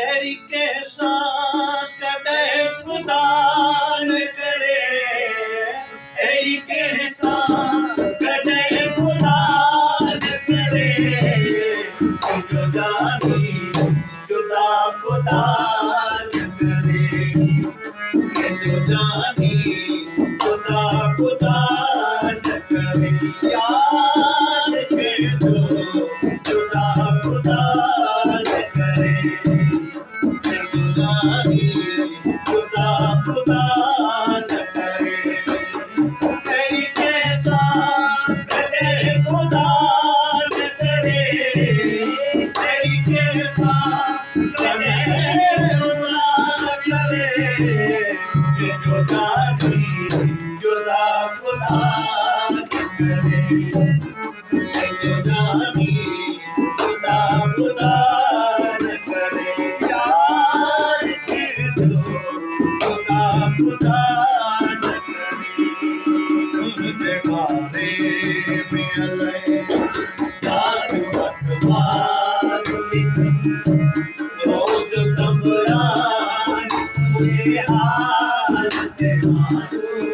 एड़ी के साथ कदे खुदा न करे, एड़ी के साथ कदे खुदा न करे, जो जानी जुदा खुदा न करे, जो जानी जुदा खुदा न करे, यार के जो जुदा खुदा न करे, जो जानी जुदा खुदा न करे, तेरी के साथ कदे खुदा न करे, तेरी के साथ कदे खुदा न करे, जो जानी जुदा खुदा न करे, जो जानी जुदा खुदा न करे, यार के जो जुदा खुदा न करे, तुझे बारे में अलग साथ अखबार लिखे, रोज घबराने मुझे हाल मालूम,